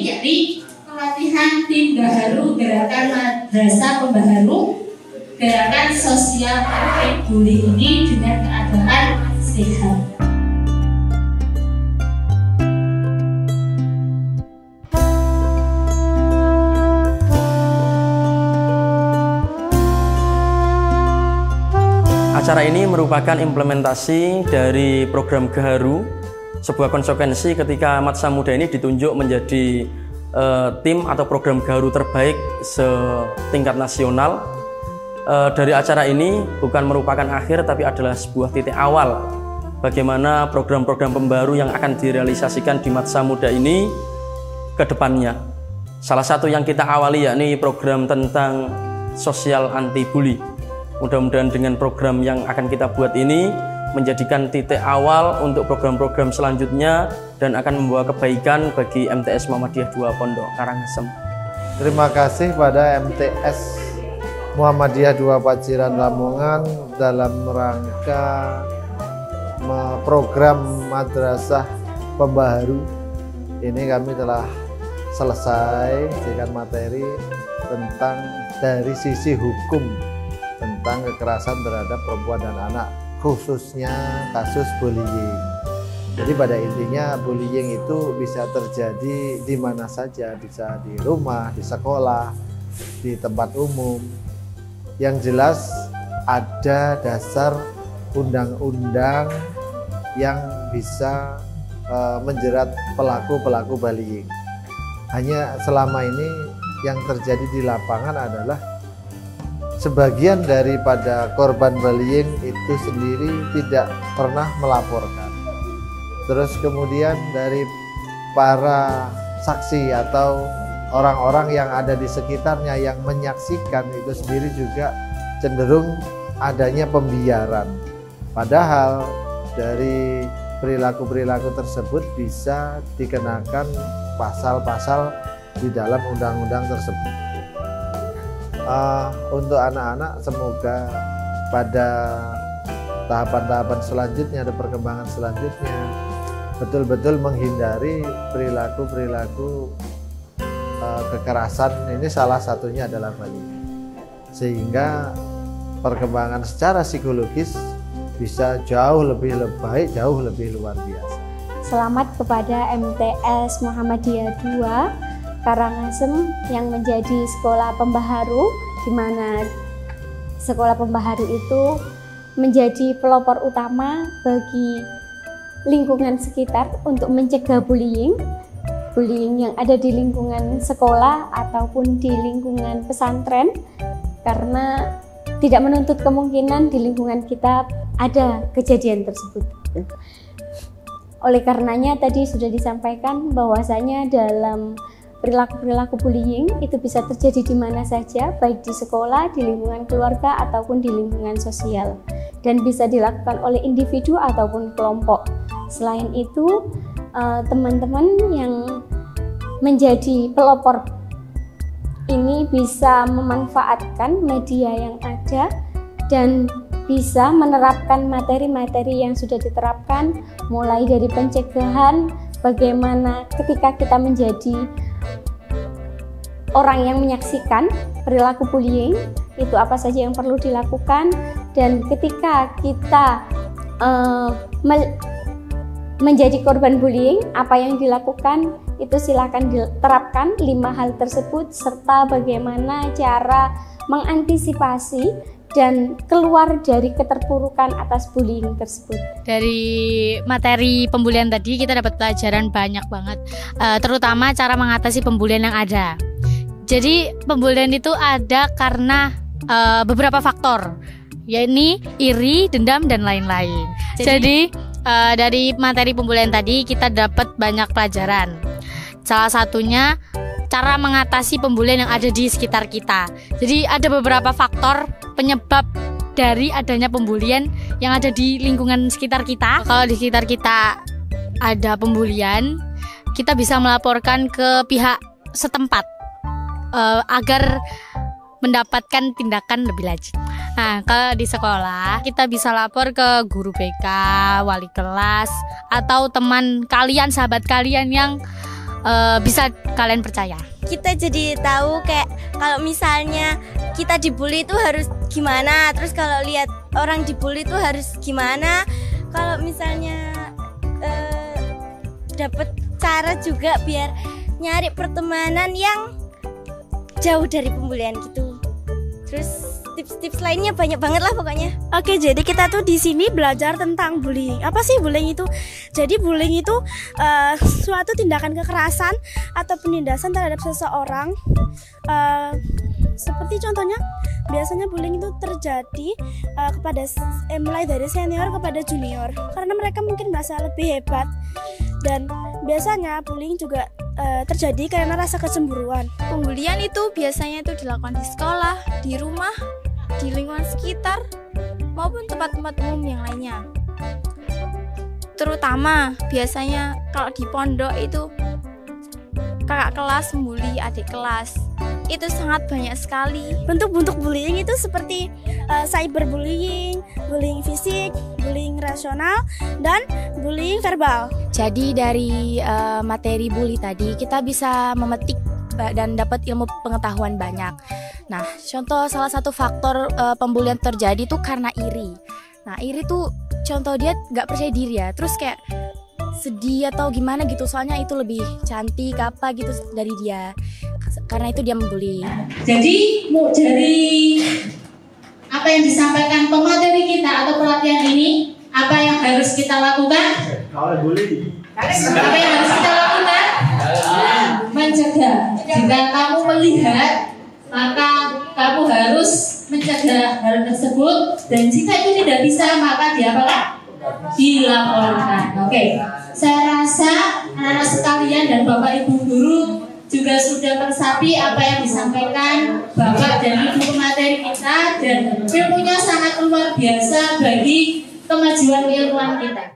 yakni pelatihan tim baharu gerakan madrasah pembaharu gerakan sosial anti-bully ini dengan keadaan sehat. Acara ini merupakan implementasi dari program Gaharu, sebuah konsekuensi ketika Madrasah Muda ini ditunjuk menjadi tim atau program Gaharu terbaik setingkat nasional. Dari acara ini bukan merupakan akhir, tapi adalah sebuah titik awal bagaimana program-program pembaru yang akan direalisasikan di Madrasah Muda ini ke depannya. Salah satu yang kita awali yakni program tentang sosial anti-bully. Mudah-mudahan dengan program yang akan kita buat ini menjadikan titik awal untuk program-program selanjutnya dan akan membawa kebaikan bagi MTS Muhammadiyah 2 Pondok Karangasem. Terima kasih pada MTS Muhammadiyah 2 Paciran Lamongan dalam rangka program Madrasah Pembaharu. Ini kami telah selesai dengan materi tentang dari sisi hukum tentang kekerasan terhadap perempuan dan anak, khususnya kasus bullying. Jadi pada intinya bullying itu bisa terjadi di mana saja, bisa di rumah, di sekolah, di tempat umum. Yang jelas ada dasar undang-undang yang bisa menjerat pelaku-pelaku bullying. Hanya selama ini yang terjadi di lapangan adalah sebagian daripada korban bullying itu sendiri tidak pernah melaporkan. Terus kemudian dari para saksi atau orang-orang yang ada di sekitarnya yang menyaksikan itu sendiri juga cenderung adanya pembiaran. Padahal dari perilaku-perilaku tersebut bisa dikenakan pasal-pasal di dalam undang-undang tersebut. Untuk anak-anak semoga pada tahapan-tahapan selanjutnya, ada perkembangan selanjutnya, betul-betul menghindari perilaku-perilaku kekerasan. Ini salah satunya adalah bullying, sehingga perkembangan secara psikologis bisa jauh lebih baik, jauh lebih luar biasa. Selamat kepada MTS Muhammadiyah 2 Karangasem yang menjadi sekolah pembaharu, di mana sekolah pembaharu itu menjadi pelopor utama bagi lingkungan sekitar untuk mencegah bullying yang ada di lingkungan sekolah ataupun di lingkungan pesantren, karena tidak menuntut kemungkinan di lingkungan kita ada kejadian tersebut. Oleh karenanya tadi sudah disampaikan bahwasanya dalam perilaku-perilaku bullying itu bisa terjadi di mana saja, baik di sekolah, di lingkungan keluarga, ataupun di lingkungan sosial, dan bisa dilakukan oleh individu ataupun kelompok. Selain itu, teman-teman yang menjadi pelopor ini bisa memanfaatkan media yang ada dan bisa menerapkan materi-materi yang sudah diterapkan, mulai dari pencegahan, bagaimana ketika kita menjadi orang yang menyaksikan perilaku bullying, itu apa saja yang perlu dilakukan, dan ketika kita menjadi korban bullying, apa yang dilakukan, itu silakan diterapkan 5 hal tersebut, serta bagaimana cara mengantisipasi dan keluar dari keterpurukan atas bullying tersebut. Dari materi pembulian tadi kita dapat pelajaran banyak banget, terutama cara mengatasi pembulian yang ada. Jadi pembulian itu ada karena beberapa faktor, yakni iri, dendam, dan lain-lain. Jadi dari materi pembulian tadi kita dapat banyak pelajaran. Salah satunya cara mengatasi pembulian yang ada di sekitar kita. Jadi ada beberapa faktor penyebab dari adanya pembulian yang ada di lingkungan sekitar kita. Kalau di sekitar kita ada pembulian, kita bisa melaporkan ke pihak setempat agar mendapatkan tindakan lebih lanjut. Nah, kalau di sekolah kita bisa lapor ke guru BK, wali kelas, atau teman kalian, sahabat kalian yang bisa kalian percaya. Kita jadi tahu kayak kalau misalnya kita dibully itu harus gimana, terus kalau lihat orang dibully itu harus gimana, kalau misalnya dapat cara juga biar nyari pertemanan yang jauh dari pembulian gitu. Terus tips-tips lainnya banyak banget lah pokoknya. Oke, jadi kita tuh di sini belajar tentang bullying. Apa sih bullying itu? Jadi bullying itu suatu tindakan kekerasan atau penindasan terhadap seseorang. Seperti contohnya, biasanya bullying itu terjadi kepada mulai dari senior kepada junior, karena mereka mungkin merasa lebih hebat. Dan biasanya bullying juga terjadi karena rasa kecemburuan. Pembulian itu biasanya itu dilakukan di sekolah, di rumah, di lingkungan sekitar, maupun tempat-tempat umum yang lainnya. Terutama biasanya kalau di pondok itu kakak kelas membuli adik kelas. Itu sangat banyak sekali. Bentuk-bentuk bullying itu seperti cyberbullying, bullying fisik, bullying rasional, dan bullying verbal. Jadi dari materi bully tadi kita bisa memetik dan dapat ilmu pengetahuan banyak. Nah, contoh salah satu faktor pembulian terjadi tuh karena iri. Nah, iri tuh contoh dia nggak percaya diri ya, terus kayak sedih atau gimana gitu, soalnya itu lebih cantik apa gitu dari dia, karena itu dia membuli. Jadi dari apa yang disampaikan pemateri kita atau pelatihan ini, apa yang harus kita lakukan? Apa yang harus kita lakukan? Mencegah. Jika kamu melihat, maka kamu harus mencegah hal tersebut, dan jika itu tidak bisa, maka diapakan? Dilaporkan. Oke. Saya rasa anak-anak sekalian dan Bapak Ibu guru juga sudah meresapi apa yang disampaikan Bapak dan Ibu pemateri kita, dan ilmunya sangat luar biasa bagi kemajuan keilmuan kita.